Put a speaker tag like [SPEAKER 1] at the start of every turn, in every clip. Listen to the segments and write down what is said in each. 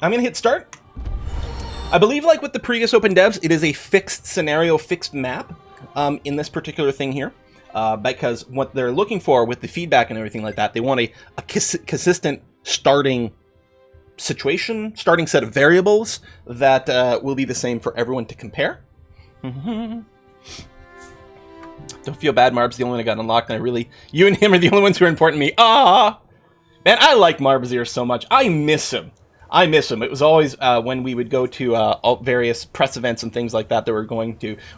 [SPEAKER 1] I'm going to hit start. I believe, like with the previous open devs, it is a fixed scenario, fixed map in this particular thing here. Because what they're looking for with the feedback and everything like that, they want a consistent starting situation, starting set of variables that will be the same for everyone to compare. Don't feel bad, Marb's the only one I got unlocked, and you and him are the only ones who are important to me. Ah! Man, I like Marbazir so much. I miss him. It was always when we would go to various press events and things like that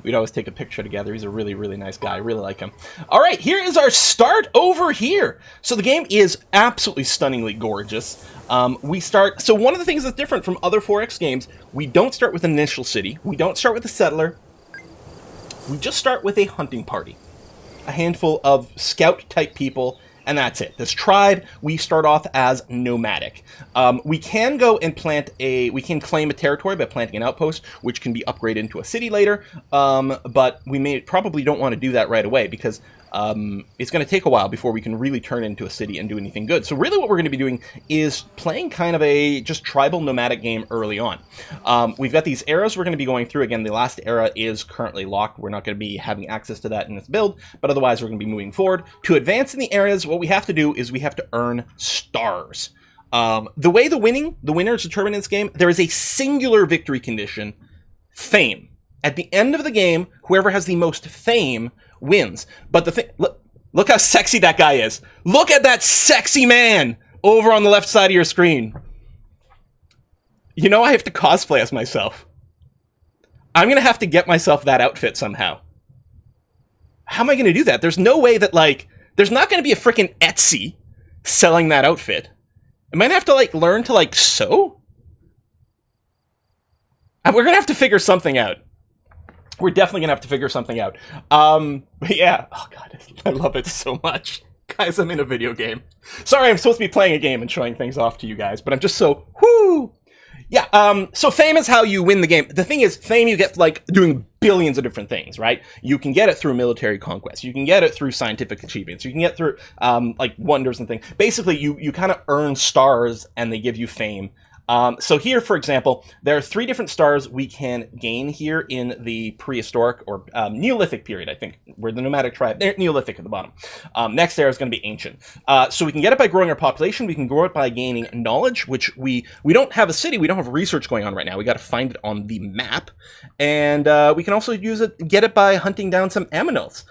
[SPEAKER 1] we'd always take a picture together. He's a really, really nice guy. I really like him. All right, here is our start over here. So the game is absolutely stunningly gorgeous. So one of the things that's different from other 4X games, we don't start with an initial city. We don't start with a settler. We just start with a hunting party. A handful of scout-type people, and that's it. This tribe, we start off as nomadic. We can go and we can claim a territory by planting an outpost, which can be upgraded into a city later, but we probably don't want to do that right away, because it's going to take a while before we can really turn it into a city and do anything good. So really what we're going to be doing is playing kind of a just tribal nomadic game early on. We've got these eras we're going to be going through. Again, the last era is currently locked. We're not going to be having access to that in this build, but otherwise we're going to be moving forward. To advance in the areas, what we have to do is we have to earn stars. The way the winner is determined in this game, there is a singular victory condition, fame. At the end of the game, whoever has the most fame wins. But the thing, look how sexy that guy is. Look at that sexy man over on the left side of your screen. You know, I have to cosplay as myself. I'm going to have to get myself that outfit somehow. How am I going to do that? There's no way that, there's not going to be a freaking Etsy selling that outfit. Am I going to have to, learn to, sew? We're going to have to figure something out. We're definitely going to have to figure something out. But yeah. Oh, God. I love it so much. Guys, I'm in a video game. Sorry, I'm supposed to be playing a game and showing things off to you guys, but I'm just so... Whoo! Yeah, so fame is how you win the game. The thing is, fame you get, doing billions of different things, right? You can get it through military conquest. You can get it through scientific achievements. You can get through, wonders and things. Basically, you kind of earn stars, and they give you fame. So here, for example, there are 3 different stars we can gain here in the prehistoric or Neolithic period, I think. We're the nomadic tribe. They're Neolithic at the bottom. Next era is going to be ancient. So we can get it by growing our population. We can grow it by gaining knowledge, which we don't have a city. We don't have research going on right now. We got to find it on the map. And we can also get it by hunting down some aminals.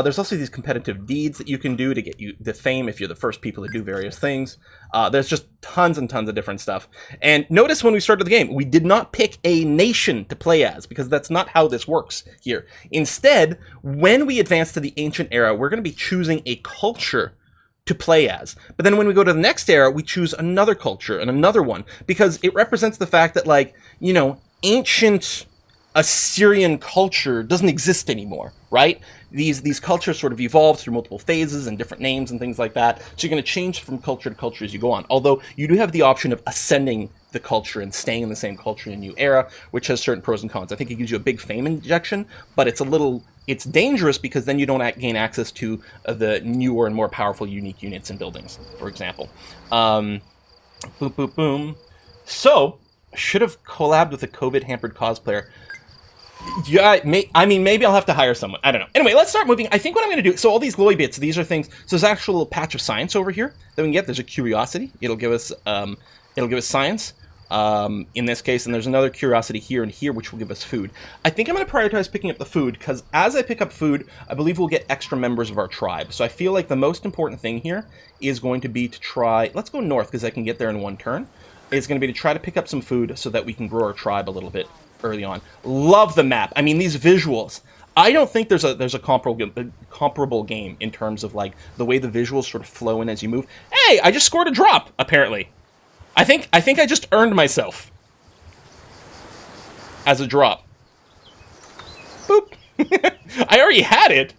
[SPEAKER 1] There's also these competitive deeds that you can do to get you the fame if you're the first people to do various things. There's just tons and tons of different stuff. And notice when we started the game, we did not pick a nation to play as, because that's not how this works here. Instead, when we advance to the ancient era, we're going to be choosing a culture to play as. But then when we go to the next era, we choose another culture and another one, because it represents the fact that, ancient Assyrian culture doesn't exist anymore, right? These cultures sort of evolved through multiple phases and different names and things like that. So you're going to change from culture to culture as you go on. Although you do have the option of ascending the culture and staying in the same culture in a new era, which has certain pros and cons. I think it gives you a big fame injection, but it's dangerous because then you don't gain access to the newer and more powerful unique units and buildings, for example. Boom, boom, boom. So, should have collabed with a COVID-hampered cosplayer. Yeah, maybe I'll have to hire someone. I don't know. Anyway, let's start moving. I think what I'm going to do... So all these glowy bits, these are things... So there's an actual little patch of science over here that we can get. There's a curiosity. It'll give us science in this case. And there's another curiosity here and here, which will give us food. I think I'm going to prioritize picking up the food, because as I pick up food, I believe we'll get extra members of our tribe. So I feel like the most important thing here is going to be to try... Let's go north, because I can get there in one turn. It's going to be to try to pick up some food so that we can grow our tribe a little bit early on. Love the map. I mean, these visuals. I don't think there's a comparable game in terms of the way the visuals sort of flow in as you move. Hey, I just scored a drop, apparently. I think I just earned myself as a drop. Boop. I already had it.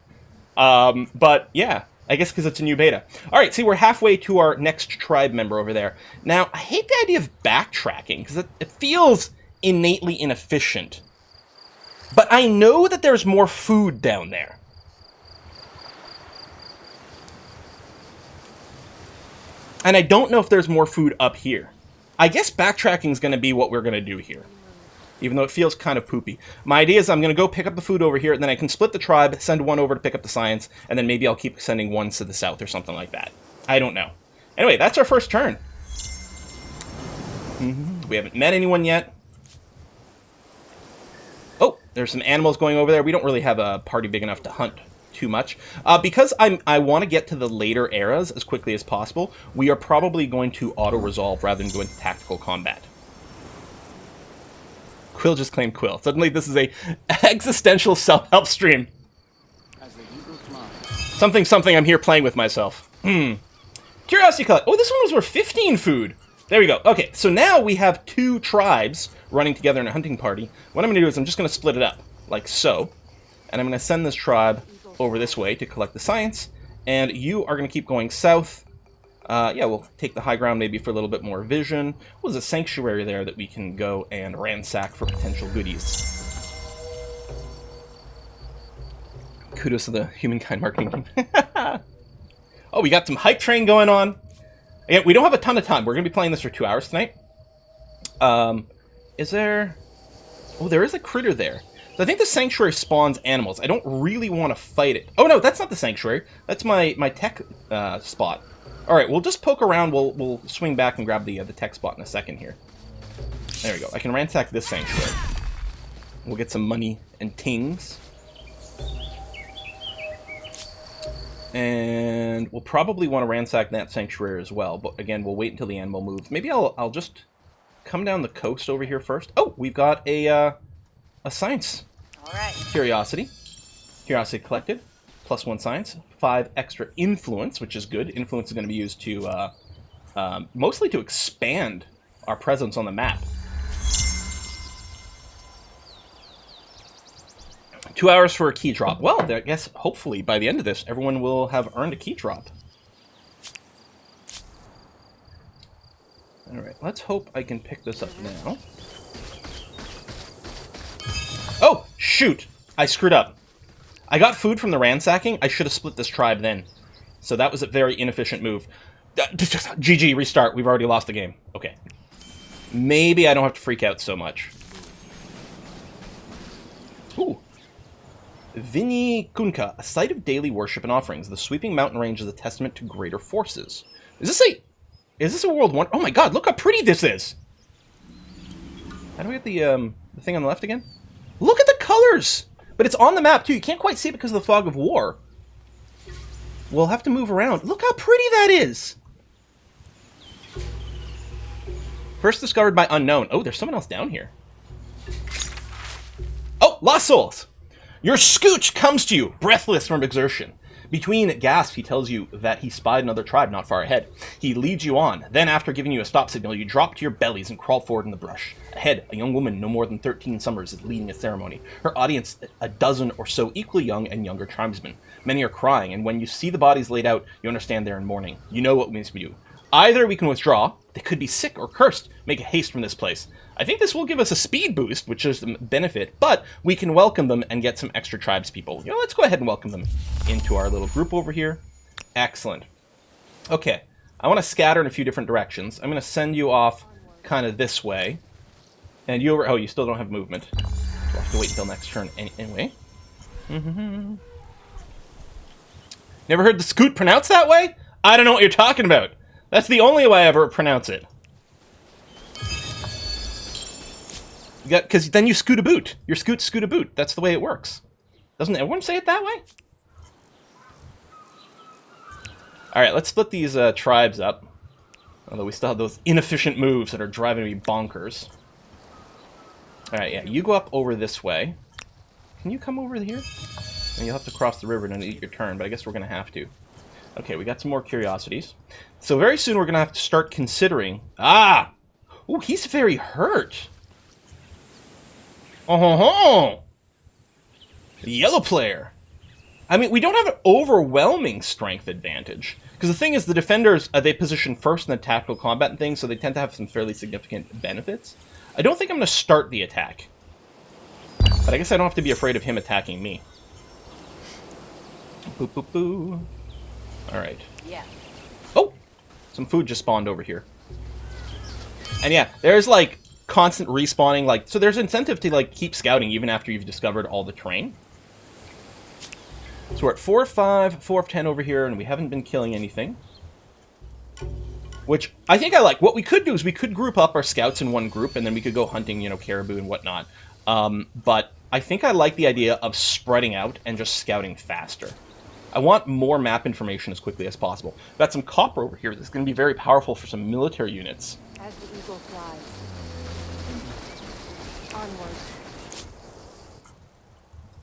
[SPEAKER 1] But yeah, I guess because it's a new beta. All right, see, we're halfway to our next tribe member over there. Now, I hate the idea of backtracking because it feels innately inefficient. But I know that there's more food down there. And I don't know if there's more food up here. I guess backtracking is going to be what we're going to do here. Even though it feels kind of poopy. My idea is I'm going to go pick up the food over here, and then I can split the tribe, send one over to pick up the science, and then maybe I'll keep sending one to the south or something like that. I don't know. Anyway, that's our first turn. We haven't met anyone yet. Oh, there's some animals going over there. We don't really have a party big enough to hunt too much. Because I want to get to the later eras as quickly as possible, we are probably going to auto-resolve rather than go into tactical combat. Quill just claimed Quill. Suddenly this is a existential self-help stream. Something I'm here playing with myself. Curiosity collect. Oh, this one was worth 15 food. There we go. Okay, so now we have 2 tribes running together in a hunting party. What I'm going to do is I'm just going to split it up, like so. And I'm going to send this tribe over this way to collect the science. And you are going to keep going south. Yeah, we'll take the high ground maybe for a little bit more vision. Well, there's a sanctuary there that we can go and ransack for potential goodies. Kudos to the Humankind marketing team. Oh, we got some hype train going on. Yeah, we don't have a ton of time. We're going to be playing this for 2 hours tonight. Is there... Oh, there is a critter there. So I think the sanctuary spawns animals. I don't really want to fight it. Oh, no, that's not the sanctuary. That's my tech spot. All right, we'll just poke around. We'll swing back and grab the tech spot in a second here. There we go. I can ransack this sanctuary. We'll get some money and tings. And we'll probably want to ransack that sanctuary as well. But again, we'll wait until the animal moves. Maybe I'll just come down the coast over here first. Oh, we've got a science.
[SPEAKER 2] All right.
[SPEAKER 1] Curiosity. Curiosity collected. +1 science. 5 extra influence, which is good. Influence is going to be used to mostly to expand our presence on the map. 2 hours for a key drop. Well, I guess hopefully by the end of this, everyone will have earned a key drop. All right, let's hope I can pick this up now. Oh, shoot! I screwed up. I got food from the ransacking. I should have split this tribe then. So that was a very inefficient move. GG, restart. We've already lost the game. Okay. Maybe I don't have to freak out so much. Ooh. Vinny-Kunka, a site of daily worship and offerings. The sweeping mountain range is a testament to greater forces. Is this a world wonder? Oh my god, look how pretty this is! How do we get the thing on the left again? Look at the colors! But it's on the map, too. You can't quite see it because of the fog of war. We'll have to move around. Look how pretty that is! First discovered by unknown. Oh, there's someone else down here. Oh, Lost Souls! Your scooch comes to you, breathless from exertion. Between gasps, he tells you that he spied another tribe not far ahead. He leads you on. Then, after giving you a stop signal, you drop to your bellies and crawl forward in the brush. Ahead, a young woman no more than 13 summers is leading a ceremony. Her audience, a dozen or so equally young and younger tribesmen. Many are crying, and when you see the bodies laid out, you understand they're in mourning. You know what we must do. Either we can withdraw, they could be sick or cursed, make a haste from this place. I think this will give us a speed boost, which is the benefit, but we can welcome them and get some extra tribespeople. You know, let's go ahead and welcome them into our little group over here. Excellent. Okay, I want to scatter in a few different directions. I'm going to send you off kind of this way. And you over... Oh, you still don't have movement. We'll have to wait until next turn anyway. Never heard the scoot pronounced that way? I don't know what you're talking about. That's the only way I ever pronounce it. Because then you scoot a boot. Your scoot a boot. That's the way it works. Doesn't everyone say it that way? Alright, let's split these tribes up. Although we still have those inefficient moves that are driving me bonkers. Alright, yeah, you go up over this way. Can you come over here? And you'll have to cross the river and eat your turn, but I guess we're going to have to. Okay, we got some more curiosities. So very soon we're going to have to start considering... Ah! Ooh, he's very hurt. Oh-ho-ho! The yellow player. I mean, we don't have an overwhelming strength advantage. Because the thing is, the defenders, they position first in the tactical combat and things, so they tend to have some fairly significant benefits. I don't think I'm going to start the attack. But I guess I don't have to be afraid of him attacking me. Boo, boo, boo. Alright.
[SPEAKER 2] Yeah.
[SPEAKER 1] Oh! Some food just spawned over here. And yeah, there's like constant respawning, like, so there's incentive to like keep scouting even after you've discovered all the terrain. So we're at 4 of 5, 4 of 10 over here, and we haven't been killing anything. Which I think I like. What we could do is we could group up our scouts in one group, and then we could go hunting, you know, caribou and whatnot. But I think I like the idea of spreading out and just scouting faster. I want more map information as quickly as possible. Got some copper over here that's going to be very powerful for some military units.
[SPEAKER 2] As the eagle flies. Onwards.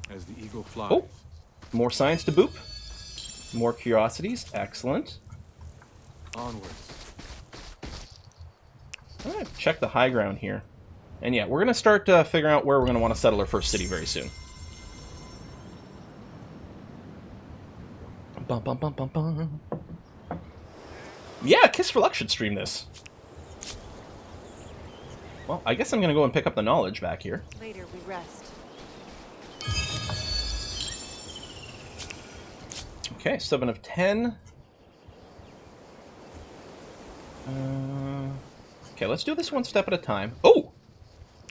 [SPEAKER 3] As the eagle flies.
[SPEAKER 1] Oh, more science to boop. More curiosities. Excellent.
[SPEAKER 3] Onwards.
[SPEAKER 1] I'm going to check the high ground here. And yeah, we're going to start figuring out where we're going to want to settle our first city very soon. Bum, bum, bum, bum, bum. Yeah, Kiss for Luck should stream this. Well, I guess I'm going to go and pick up the knowledge back here.
[SPEAKER 2] Later we rest.
[SPEAKER 1] Okay, 7 of 10. Okay, let's do this one step at a time. Oh!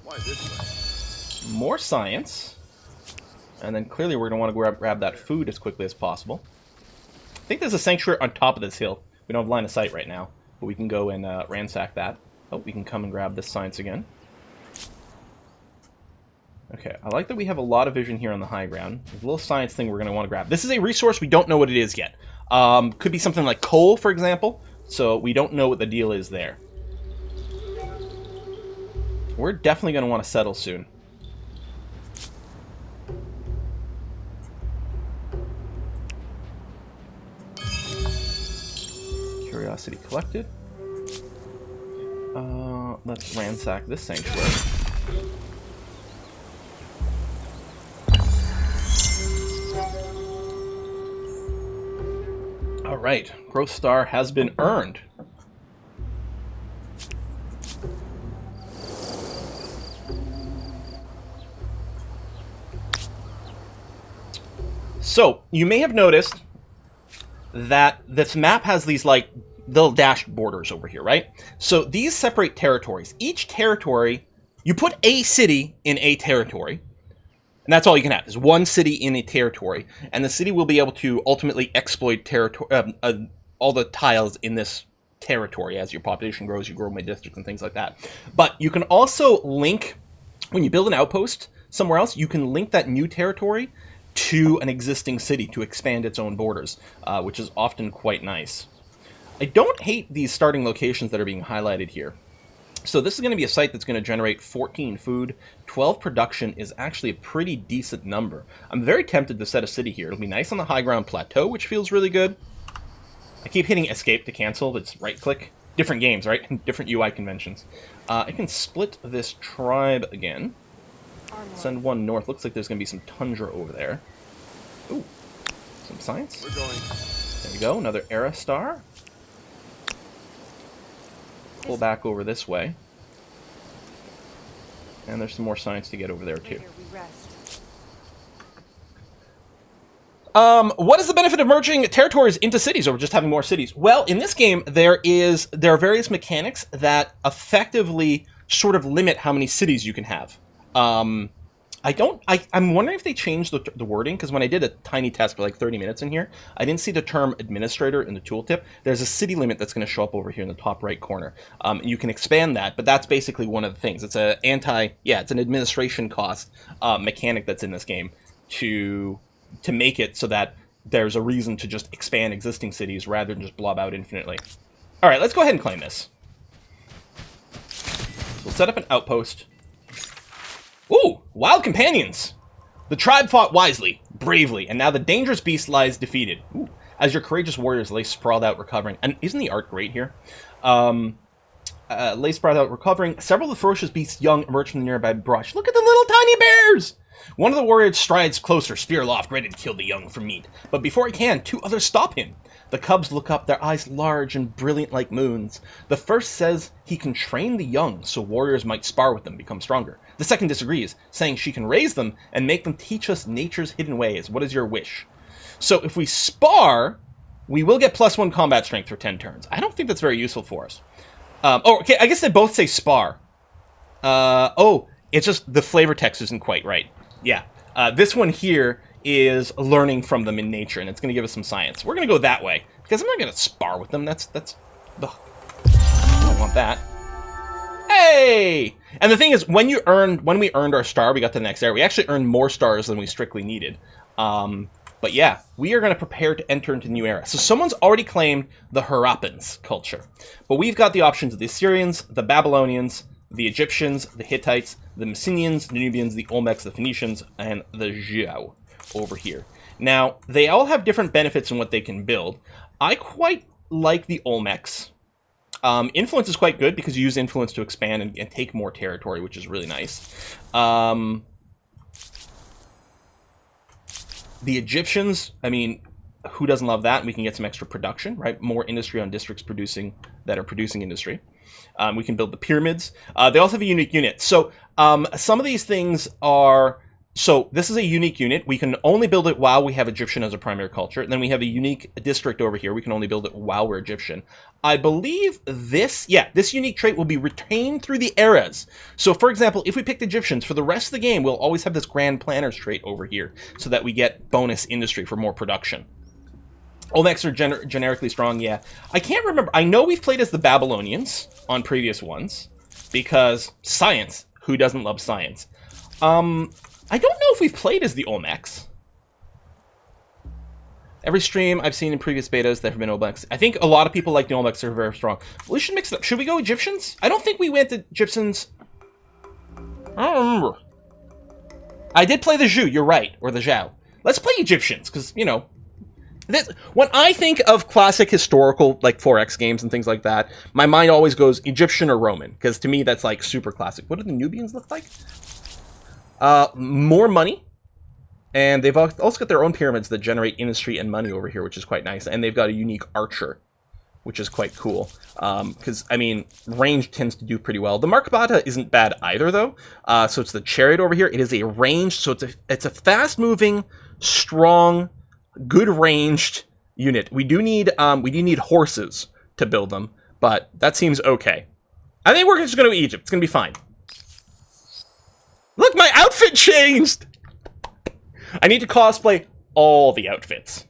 [SPEAKER 3] Why this way?
[SPEAKER 1] More science. And then clearly we're going to want to grab that food as quickly as possible. I think there's a sanctuary on top of this hill. We don't have line of sight right now, but we can go and ransack that. Oh, we can come and grab this science again. Okay, I like that we have a lot of vision here on the high ground. There's a little science thing we're going to want to grab. This is a resource, we don't know what it is yet. Could be something like coal, for example. So we don't know what the deal is there. We're definitely going to want to settle soon. Curiosity collected. Let's ransack this sanctuary. All right, Growth Star has been earned. So, you may have noticed that this map has these, like, little dashed borders over here, right? So, these separate territories. Each territory, you put a city in a territory, and that's all you can have, is one city in a territory, and the city will be able to ultimately exploit all the tiles in this territory. As your population grows, you grow my districts and things like that. But you can also link, when you build an outpost somewhere else, you can link that new territory to an existing city to expand its own borders, which is often quite nice. I don't hate these starting locations that are being highlighted here. So this is going to be a site that's going to generate 14 food. 12 production is actually a pretty decent number. I'm very tempted to set a city here. It'll be nice on the high ground plateau, which feels really good. I keep hitting escape to cancel. It's right click. Different games, right? Different UI conventions. I can split this tribe again. Send one north. Looks like there's going to be some tundra over there. Ooh, some science.
[SPEAKER 3] We're going.
[SPEAKER 1] There we go. Another era star. Pull back over this way. And there's some more science to get over there, too.
[SPEAKER 2] Later we rest.
[SPEAKER 1] What is the benefit of merging territories into cities over just having more cities? Well, in this game, there are various mechanics that effectively sort of limit how many cities you can have. I'm wondering if they changed the wording, because when I did a tiny test for like 30 minutes in here, I didn't see the term administrator in the tooltip. There's a city limit that's going to show up over here in the top right corner. You can expand that, but that's basically one of the things. It's it's an administration cost mechanic that's in this game to make it so that there's a reason to just expand existing cities rather than just blob out infinitely. All right, let's go ahead and claim this. So we'll set up an outpost. Ooh, wild companions! The tribe fought wisely, bravely, and now the dangerous beast lies defeated. Ooh, as your courageous warriors lay sprawled out recovering. And isn't the art great here? Lay sprawled out recovering. Several of the ferocious beasts young emerge from the nearby brush. Look at the little tiny bears! One of the warriors strides closer, spear aloft, ready to kill the young for meat. But before he can, two others stop him. The cubs look up, their eyes large and brilliant like moons. The first says he can train the young so warriors might spar with them, become stronger. The second disagrees, saying she can raise them and make them teach us nature's hidden ways. What is your wish? So if we spar, we will get +1 combat strength for 10 turns. I don't think that's very useful for us. Oh, okay, I guess they both say spar. Oh, it's just the flavor text isn't quite right. Yeah. This one here is learning from them in nature, and it's going to give us some science. We're going to go that way, because I'm not going to spar with them. That's... Ugh. I don't want that. Hey! And the thing is, when we earned our star, we got to the next area. We actually earned more stars than we strictly needed. But yeah, we are going to prepare to enter into a new era. So someone's already claimed the Harappans culture. But we've got the options of the Assyrians, the Babylonians, the Egyptians, the Hittites, the Mycenaeans, the Nubians, the Olmecs, the Phoenicians, and the Zhou over here. Now, they all have different benefits in what they can build. I quite like the Olmecs. Influence is quite good because you use influence to expand and take more territory, which is really nice. The Egyptians, I mean, who doesn't love that? We can get some extra production, right? More industry on districts that are producing industry. We can build the pyramids. They also have a unique unit. So some of these things are... So this is a unique unit. We can only build it while we have Egyptian as a primary culture. And then we have a unique district over here. We can only build it while we're Egyptian. I believe this unique trait will be retained through the eras. So for example, if we picked Egyptians, for the rest of the game, we'll always have this Grand Planner's trait over here so that we get bonus industry for more production. Olmecs are generically strong, yeah. I can't remember. I know we've played as the Babylonians on previous ones because science. Who doesn't love science? I don't know if we've played as the Olmecs. Every stream I've seen in previous betas, there have been Olmecs. I think a lot of people like the Olmecs. They're very strong. We should mix it up. Should we go Egyptians? I don't think we went to Egyptians. I don't remember. I did play the Zhou, you're right. Or the Zhou. Let's play Egyptians, because, you know... when I think of classic historical, like 4X games and things like that, my mind always goes Egyptian or Roman, because to me that's like super classic. What do the Nubians look like? More money, and they've also got their own pyramids that generate industry and money over here, which is quite nice. And they've got a unique archer, which is quite cool. Because I mean, range tends to do pretty well. The Markabata isn't bad either, though. So it's the chariot over here. It is a ranged, so it's a fast-moving, strong, good ranged unit. We do need horses to build them, but that seems okay. I think we're just going to Egypt. It's going to be fine. Look, my outfit changed! I need to cosplay all the outfits.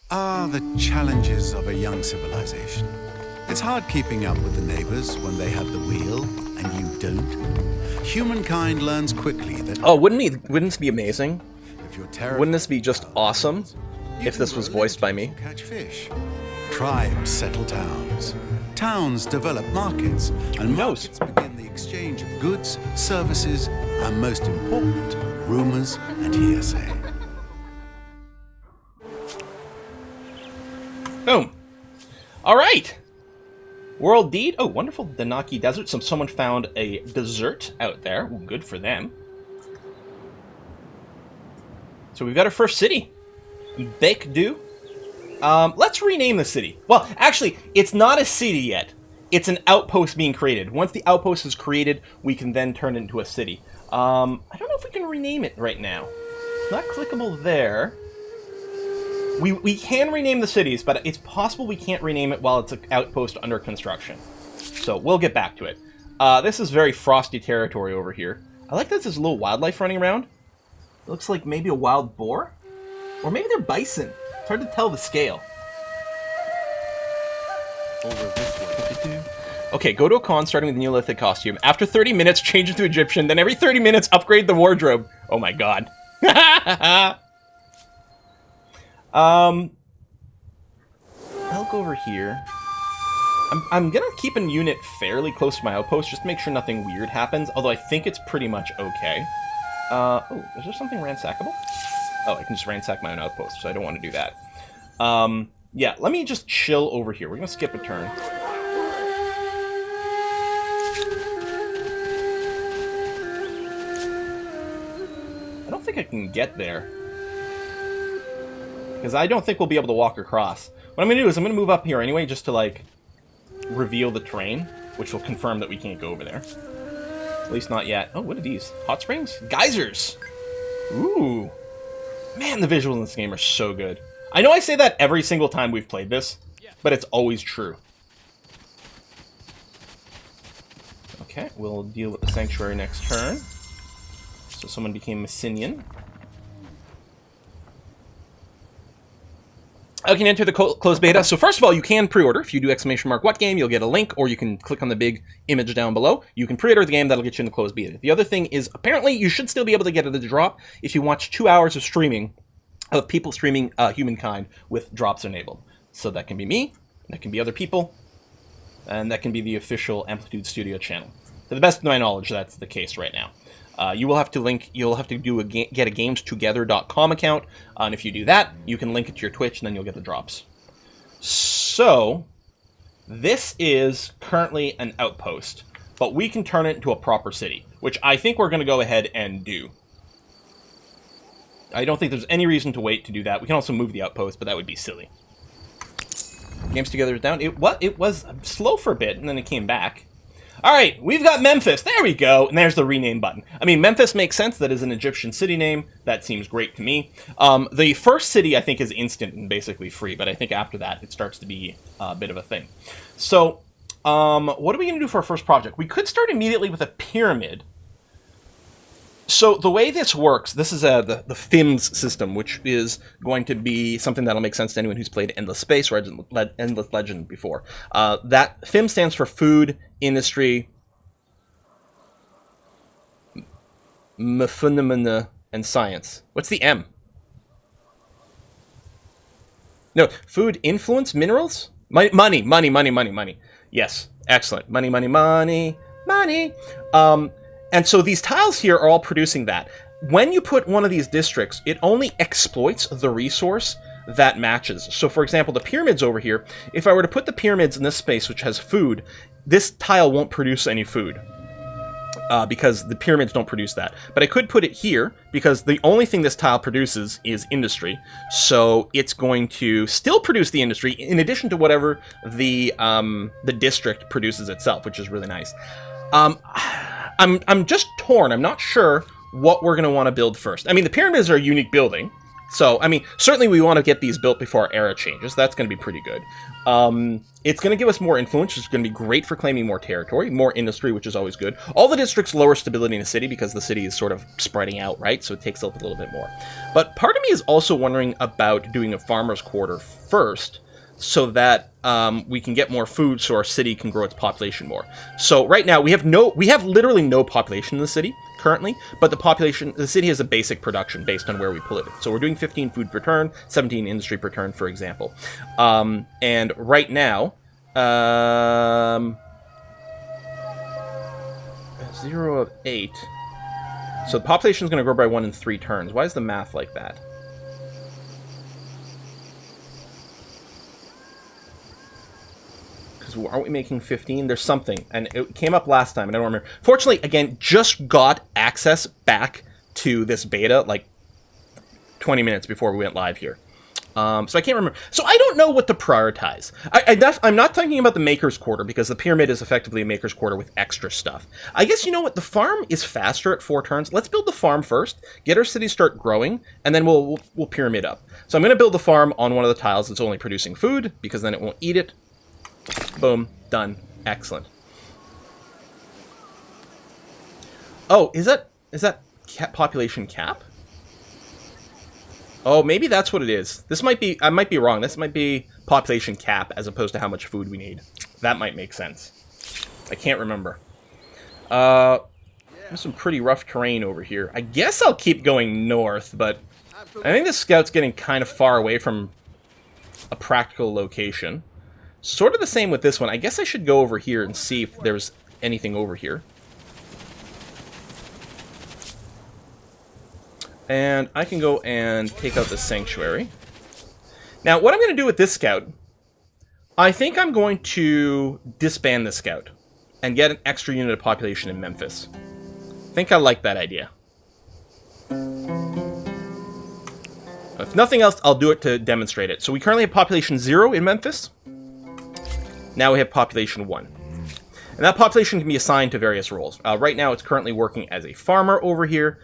[SPEAKER 4] The challenges of a young civilization. It's hard keeping up with the neighbors when they have the wheel and you don't. Humankind learns quickly that...
[SPEAKER 1] Oh, wouldn't this be amazing?
[SPEAKER 4] If you're terrified,
[SPEAKER 1] wouldn't this be just awesome if this was voiced by me?
[SPEAKER 4] Catch fish. Tribes settle towns. Towns develop markets, and markets begin the exchange of goods, services, and most important, rumors and hearsay.
[SPEAKER 1] Boom. All right. World deed. Oh, wonderful. The Naki Desert. Someone found a dessert out there. Ooh, good for them. So we've got our first city. Baekdu. Let's rename the city. Well, actually, it's not a city yet. It's an outpost being created. Once the outpost is created, we can then turn it into a city. I don't know if we can rename it right now. It's not clickable there. We can rename the cities, but it's possible we can't rename it while it's an outpost under construction. So we'll get back to it. This is very frosty territory over here. I like that there's a little wildlife running around. It looks like maybe a wild boar? Or maybe they're bison. It's hard to tell the scale.
[SPEAKER 3] Over this way.
[SPEAKER 1] Okay, go to a con starting with the Neolithic costume. After 30 minutes, change it to Egyptian. Then every 30 minutes, upgrade the wardrobe. Oh my god. I'll go over here. I'm gonna keep a unit fairly close to my outpost, just to make sure nothing weird happens. Although I think it's pretty much okay. Oh, is there something ransackable? Oh, I can just ransack my own outpost, so I don't want to do that. Yeah, let me just chill over here. We're gonna skip a turn. I don't think I can get there. Because I don't think we'll be able to walk across. What I'm gonna do is I'm gonna move up here anyway, just to, like, reveal the terrain, which will confirm that we can't go over there. At least not yet. Oh, what are these? Hot springs? Geysers! Ooh. Man, the visuals in this game are so good. I know I say that every single time we've played this, but it's always true. Okay, we'll deal with the sanctuary next turn. So someone became Messinian. You can enter the closed beta. So first of all, you can pre-order. If you do !what game, you'll get a link, or you can click on the big image down below. You can pre-order the game, that'll get you in the closed beta. The other thing is, apparently, you should still be able to get it at the drop if you watch 2 hours of streaming, of people streaming Humankind with drops enabled. So that can be me, that can be other people, and that can be the official Amplitude Studio channel. To the best of my knowledge, that's the case right now. You'll have to do get a gamestogether.com account, and if you do that, you can link it to your Twitch, and then you'll get the drops. So, this is currently an outpost, but we can turn it into a proper city, which I think we're going to go ahead and do. I don't think there's any reason to wait to do that. We can also move the outpost, but that would be silly. Games Together is down. It was slow for a bit, and then it came back. Alright, we've got Memphis. There we go. And there's the rename button. I mean, Memphis makes sense. That is an Egyptian city name. That seems great to me. The first city, I think, is instant and basically free. But I think after that, it starts to be a bit of a thing. So, what are we going to do for our first project? We could start immediately with a pyramid. So, the way this works, this is the FIMS system, which is going to be something that'll make sense to anyone who's played Endless Space or Endless Legend before. That FIM stands for Food, Industry, Phenomena, and Science. What's the M? No, Food, Influence, Minerals? Money. Yes, excellent. Money. And so these tiles here are all producing that. When you put one of these districts, it only exploits the resource that matches. So for example, the pyramids over here, if I were to put the pyramids in this space, which has food, this tile won't produce any food. Because the pyramids don't produce that. But I could put it here, because the only thing this tile produces is industry. So it's going to still produce the industry, in addition to whatever the district produces itself, which is really nice. I'm just torn. I'm not sure what we're going to want to build first. I mean, the pyramids are a unique building. So, I mean, certainly we want to get these built before our era changes. That's going to be pretty good. It's going to give us more influence, which is going to be great for claiming more territory, more industry, which is always good. All the districts lower stability in the city because the city is sort of spreading out, right? So it takes up a little bit more. But part of me is also wondering about doing a farmer's quarter first, so that we can get more food so our city can grow its population more. So right now we have literally no population in the city currently, but the city has a basic production based on where we pull it. So we're doing 15 food per turn, 17 industry per turn, for example. And right now, 0 of 8. So the population is going to grow by 1 in 3 turns. Why is the math like that? Aren't we making 15? There's something, and it came up last time, and I don't remember. Fortunately, again, just got access back to this beta like 20 minutes before we went live here. So I can't remember. So I don't know what to prioritize. I'm not talking about the Maker's Quarter, because the pyramid is effectively a Maker's Quarter with extra stuff. I guess, you know what? The farm is faster at 4 turns. Let's build the farm first, get our city start growing, and then we'll pyramid up. So I'm going to build the farm on one of the tiles that's only producing food, because then it won't eat it. Boom. Done. Excellent. Oh, is that population cap? Oh, maybe that's what it is. I might be wrong. This might be population cap as opposed to how much food we need. That might make sense. I can't remember. There's some pretty rough terrain over here. I guess I'll keep going north, but I think this scout's getting kind of far away from a practical location. Sort of the same with this one. I guess I should go over here and see if there's anything over here. And I can go and take out the sanctuary. Now, what I'm going to do with this scout, I think I'm going to disband the scout and get an extra unit of population in Memphis. I think I like that idea. If nothing else, I'll do it to demonstrate it. So we currently have population 0 in Memphis. Now we have population 1. And that population can be assigned to various roles. Right now it's currently working as a farmer over here.